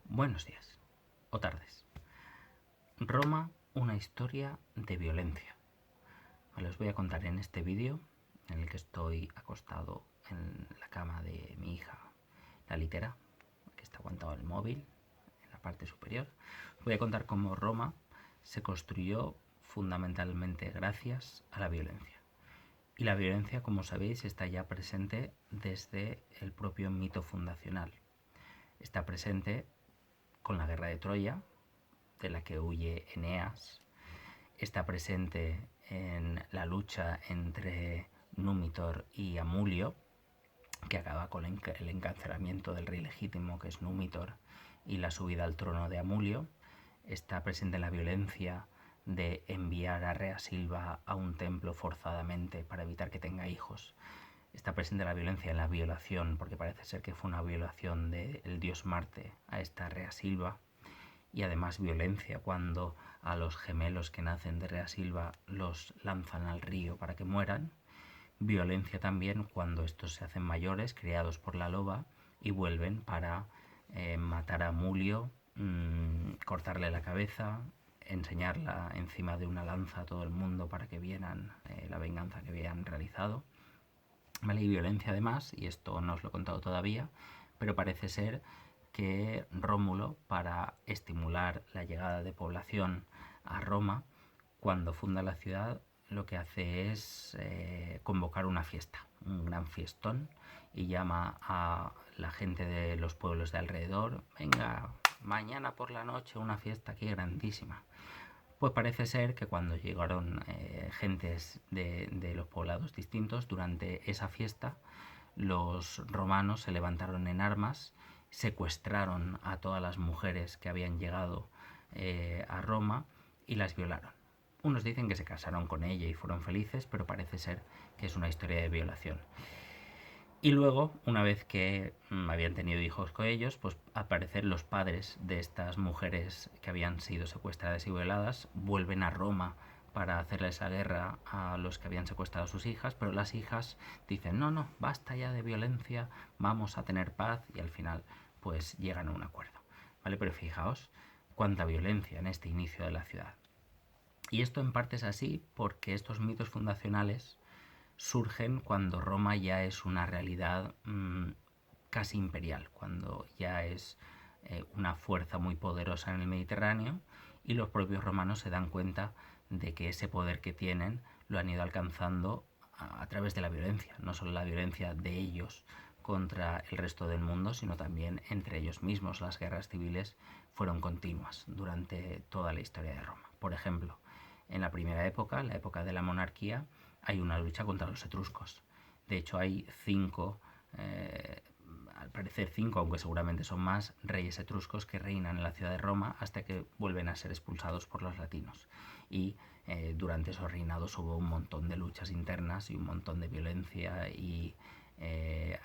Buenos días o tardes. Roma, una historia de violencia. Os voy a contar en este vídeo, en el que estoy acostado en la cama de mi hija, la litera, que está aguantado el móvil en la parte superior. Os voy a contar cómo Roma se construyó fundamentalmente gracias a la violencia. Y la violencia, como sabéis, está ya presente desde el propio mito fundacional. Está presente con la guerra de Troya, de la que huye Eneas. Está presente en la lucha entre Númitor y Amulio, que acaba con el encarcelamiento del rey legítimo, que es Númitor, y la subida al trono de Amulio. Está presente en la violencia de enviar a Rea Silva a un templo forzadamente para evitar que tenga hijos. Está presente la violencia en la violación, porque parece ser que fue una violación del dios Marte a esta Rea Silva. Y además violencia cuando a los gemelos que nacen de Rea Silva los lanzan al río para que mueran. Violencia también cuando estos se hacen mayores, criados por la loba, y vuelven para matar a Mulio, cortarle la cabeza, enseñarla encima de una lanza a todo el mundo para que vieran la venganza que habían realizado. ¿Vale? Y violencia además, y esto no os lo he contado todavía, pero parece ser que Rómulo, para estimular la llegada de población a Roma, cuando funda la ciudad, lo que hace es convocar una fiesta, un gran fiestón, y llama a la gente de los pueblos de alrededor: venga, mañana por la noche una fiesta aquí grandísima. Pues parece ser que cuando llegaron gentes de los poblados distintos, durante esa fiesta los romanos se levantaron en armas, secuestraron a todas las mujeres que habían llegado a Roma y las violaron. Unos dicen que se casaron con ella y fueron felices, pero parece ser que es una historia de violación. Y luego, una vez que habían tenido hijos con ellos, pues al parecer los padres de estas mujeres que habían sido secuestradas y violadas vuelven a Roma para hacerles la guerra a los que habían secuestrado a sus hijas, pero las hijas dicen: no, no, basta ya de violencia, vamos a tener paz, y al final pues llegan a un acuerdo. ¿Vale? Pero fijaos cuánta violencia en este inicio de la ciudad. Y esto en parte es así porque estos mitos fundacionales surgen cuando Roma ya es una realidad casi imperial, cuando ya es una fuerza muy poderosa en el Mediterráneo, y los propios romanos se dan cuenta de que ese poder que tienen lo han ido alcanzando a través de la violencia, no solo la violencia de ellos contra el resto del mundo, sino también entre ellos mismos. Las guerras civiles fueron continuas durante toda la historia de Roma. Por ejemplo, en la primera época, la época de la monarquía, hay una lucha contra los etruscos. De hecho, hay al parecer cinco, aunque seguramente son más, reyes etruscos que reinan en la ciudad de Roma hasta que vuelven a ser expulsados por los latinos. Y durante esos reinados hubo un montón de luchas internas y un montón de violencia y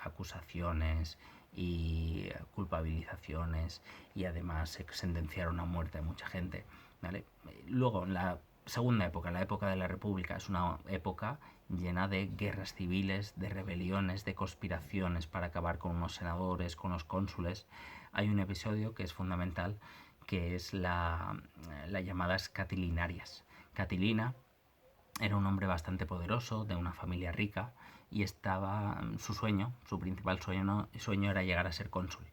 acusaciones y culpabilizaciones, y además se sentenciaron a muerte a mucha gente. ¿Vale? Luego, la segunda época, la época de la República, es una época llena de guerras civiles, de rebeliones, de conspiraciones para acabar con unos senadores, con los cónsules. Hay un episodio que es fundamental, que es la llamadas Catilinarias. Catilina era un hombre bastante poderoso, de una familia rica, y estaba su principal sueño era llegar a ser cónsul.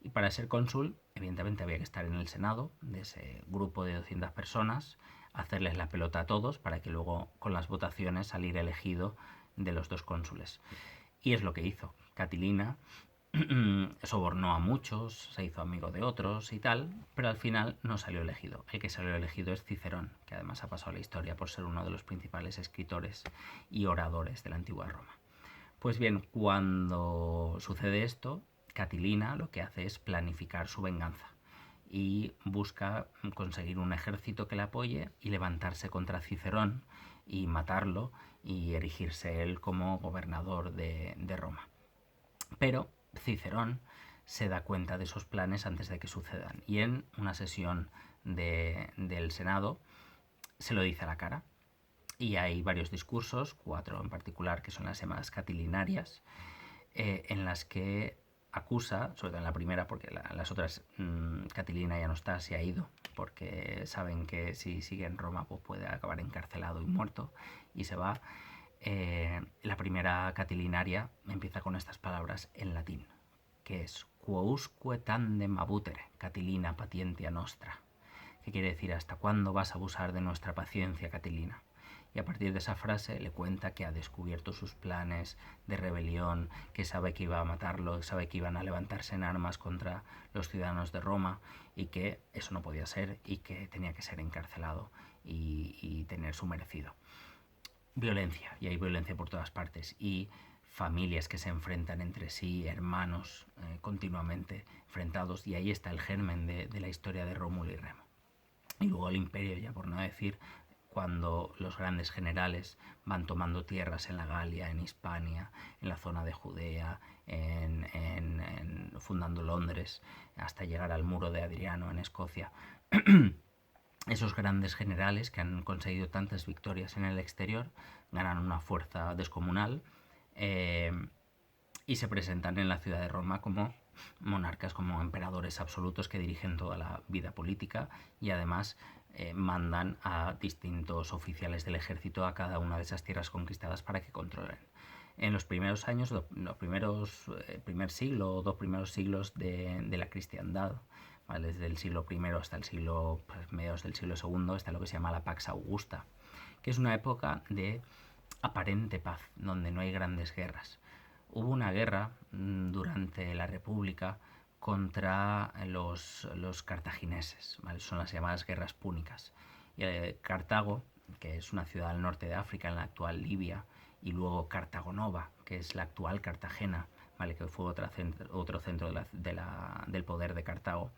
Y para ser cónsul, evidentemente había que estar en el Senado de ese grupo de 200 personas, hacerles la pelota a todos para que luego con las votaciones salir elegido de los dos cónsules. Y es lo que hizo. Catilina sobornó a muchos, se hizo amigo de otros y tal, pero al final no salió elegido. El que salió elegido es Cicerón, que además ha pasado a la historia por ser uno de los principales escritores y oradores de la antigua Roma. Pues bien, cuando sucede esto, Catilina lo que hace es planificar su venganza y busca conseguir un ejército que le apoye y levantarse contra Cicerón y matarlo y erigirse él como gobernador de Roma. Pero Cicerón se da cuenta de esos planes antes de que sucedan, y en una sesión del Senado se lo dice a la cara. Y hay varios discursos, 4 en particular, que son las llamadas catilinarias, en las que acusa, sobre todo en la primera, porque las otras, Catilina ya no está, se ha ido, porque saben que si sigue en Roma pues puede acabar encarcelado y muerto, y se va. La primera Catilinaria empieza con estas palabras en latín, que es quousque tandem abutere, Catilina patientia nostra, que quiere decir hasta cuándo vas a abusar de nuestra paciencia, Catilina. Y a partir de esa frase le cuenta que ha descubierto sus planes de rebelión, que sabe que iba a matarlo, que sabe que iban a levantarse en armas contra los ciudadanos de Roma y que eso no podía ser y que tenía que ser encarcelado y tener su merecido. Violencia, y hay violencia por todas partes, y familias que se enfrentan entre sí, hermanos continuamente enfrentados, y ahí está el germen de la historia de Rómulo y Remo. Y luego el imperio, ya por no decir, cuando los grandes generales van tomando tierras en la Galia, en Hispania, en la zona de Judea, fundando Londres, hasta llegar al muro de Adriano en Escocia. Esos grandes generales que han conseguido tantas victorias en el exterior ganan una fuerza descomunal y se presentan en la ciudad de Roma como monarcas, como emperadores absolutos que dirigen toda la vida política y además mandan a distintos oficiales del ejército a cada una de esas tierras conquistadas para que controlen. En los primeros años, primer siglo o dos primeros siglos de la cristiandad, ¿vale? Desde el siglo I hasta el siglo, pues, mediados del siglo II, está lo que se llama la Pax Augusta, que es una época de aparente paz, donde no hay grandes guerras. Hubo una guerra durante la República contra los cartagineses, ¿vale? Son las llamadas guerras púnicas. Y Cartago, que es una ciudad al norte de África, en la actual Libia, y luego Cartagonova, que es la actual Cartagena, ¿vale? Que fue otro centro del poder de Cartago,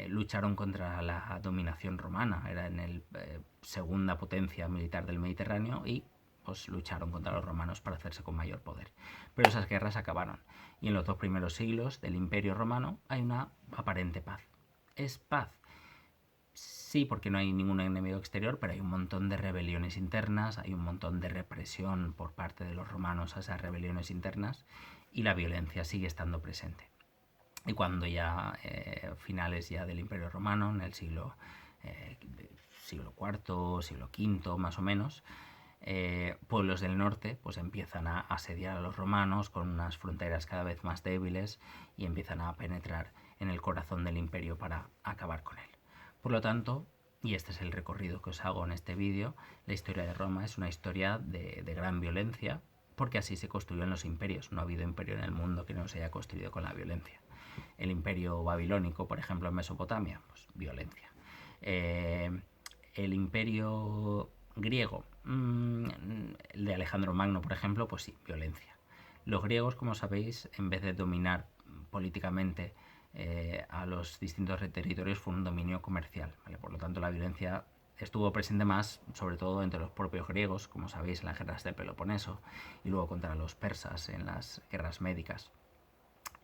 lucharon contra la dominación romana, era en el segunda potencia militar del Mediterráneo y pues lucharon contra los romanos para hacerse con mayor poder. Pero esas guerras acabaron y en los dos primeros siglos del Imperio Romano hay una aparente paz. ¿Es paz? Sí, porque no hay ningún enemigo exterior, pero hay un montón de rebeliones internas, hay un montón de represión por parte de los romanos a esas rebeliones internas y la violencia sigue estando presente. Y cuando ya finales ya del Imperio Romano, en el siglo IV, siglo V más o menos, pueblos del norte pues empiezan a asediar a los romanos con unas fronteras cada vez más débiles y empiezan a penetrar en el corazón del imperio para acabar con él. Por lo tanto, y este es el recorrido que os hago en este vídeo, la historia de Roma es una historia de gran violencia, porque así se construyen los imperios. No ha habido imperio en el mundo que no se haya construido con la violencia. El imperio babilónico, por ejemplo, en Mesopotamia, pues violencia. El imperio griego, el de Alejandro Magno, por ejemplo, pues sí, violencia. Los griegos, como sabéis, en vez de dominar políticamente a los distintos territorios, fue un dominio comercial, ¿vale? Por lo tanto, la violencia estuvo presente más, sobre todo entre los propios griegos, como sabéis, en las guerras del Peloponeso, y luego contra los persas en las guerras médicas.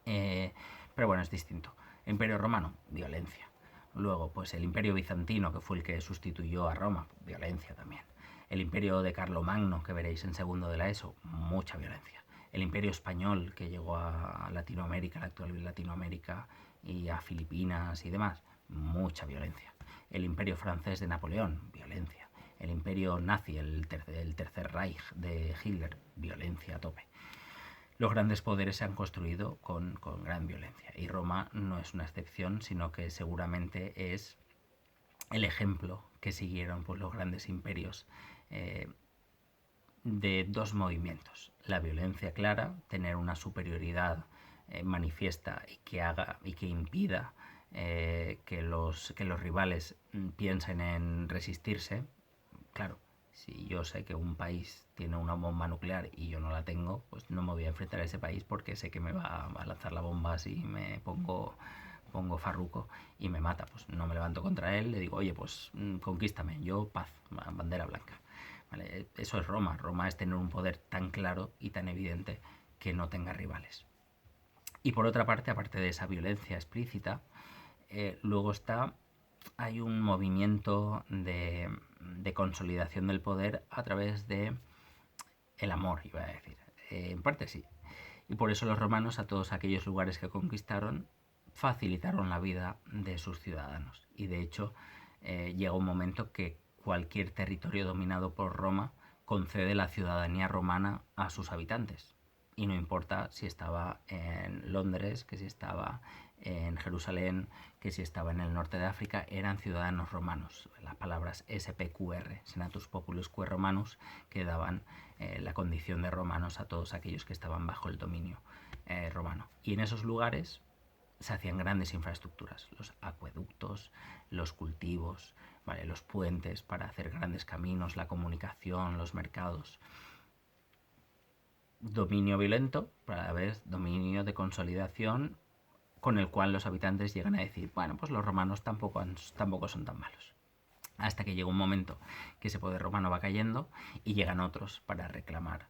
Pero bueno, es distinto. Imperio romano, violencia. Luego, pues el imperio bizantino, que fue el que sustituyó a Roma, violencia también. El imperio de Carlomagno, que veréis en segundo de la ESO, mucha violencia. El imperio español, que llegó a Latinoamérica, la actual Latinoamérica, y a Filipinas y demás, mucha violencia. El imperio francés de Napoleón, violencia. El imperio nazi, el tercer Reich de Hitler, violencia a tope. Los grandes poderes se han construido con gran violencia y Roma no es una excepción, sino que seguramente es el ejemplo que siguieron pues, los grandes imperios de dos movimientos. La violencia clara, tener una superioridad manifiesta y que impida que los rivales piensen en resistirse. Claro, si yo sé que un país tiene una bomba nuclear y yo no la tengo, pues no me voy a enfrentar a ese país porque sé que me va a lanzar la bomba si me pongo farruco y me mata. Pues no me levanto contra él, le digo, oye, pues conquístame, yo paz, bandera blanca. ¿Vale? Eso es Roma. Roma es tener un poder tan claro y tan evidente que no tenga rivales. Y por otra parte, aparte de esa violencia explícita, luego hay un movimiento de consolidación del poder a través de el amor, iba a decir. En parte sí. Y por eso los romanos, a todos aquellos lugares que conquistaron, facilitaron la vida de sus ciudadanos. Y de hecho, llega un momento que cualquier territorio dominado por Roma concede la ciudadanía romana a sus habitantes. Y no importa si estaba en Londres, que si estaba en Jerusalén, que si estaba en el norte de África, eran ciudadanos romanos. Las palabras SPQR, Senatus Populus Quo Romanus, que daban la condición de romanos a todos aquellos que estaban bajo el dominio romano. Y en esos lugares se hacían grandes infraestructuras, los acueductos, los cultivos, ¿vale? Los puentes para hacer grandes caminos, la comunicación, los mercados. Dominio violento, para la vez dominio de consolidación, con el cual los habitantes llegan a decir, bueno, pues los romanos tampoco son tan malos. Hasta que llega un momento que ese poder romano va cayendo y llegan otros para reclamar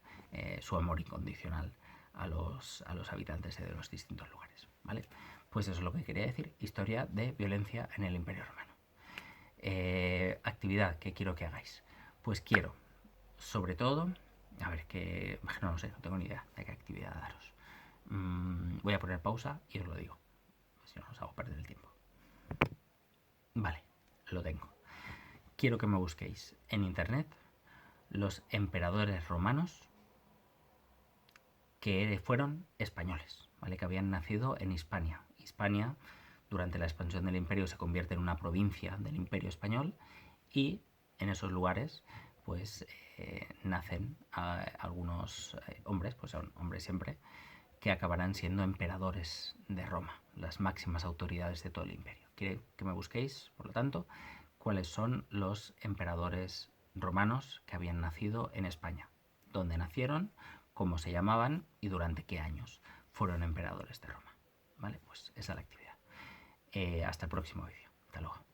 su amor incondicional a los habitantes de los distintos lugares, ¿vale? Pues eso es lo que quería decir, historia de violencia en el Imperio Romano. Actividad que quiero que hagáis. Pues quiero, sobre todo, a ver, que no sé, no tengo ni idea de qué actividad daros. Voy a poner pausa y os lo digo, si no os hago perder el tiempo. Vale, lo tengo. Quiero que me busquéis en internet los emperadores romanos que fueron españoles, ¿vale? Que habían nacido en Hispania. Hispania, durante la expansión del imperio, se convierte en una provincia del imperio español y en esos lugares pues nacen algunos hombres, pues son hombres siempre, que acabarán siendo emperadores de Roma, las máximas autoridades de todo el imperio. Quiero que me busquéis, por lo tanto, cuáles son los emperadores romanos que habían nacido en España, dónde nacieron, cómo se llamaban y durante qué años fueron emperadores de Roma. ¿Vale? Pues esa es la actividad. Hasta el próximo vídeo. Hasta luego.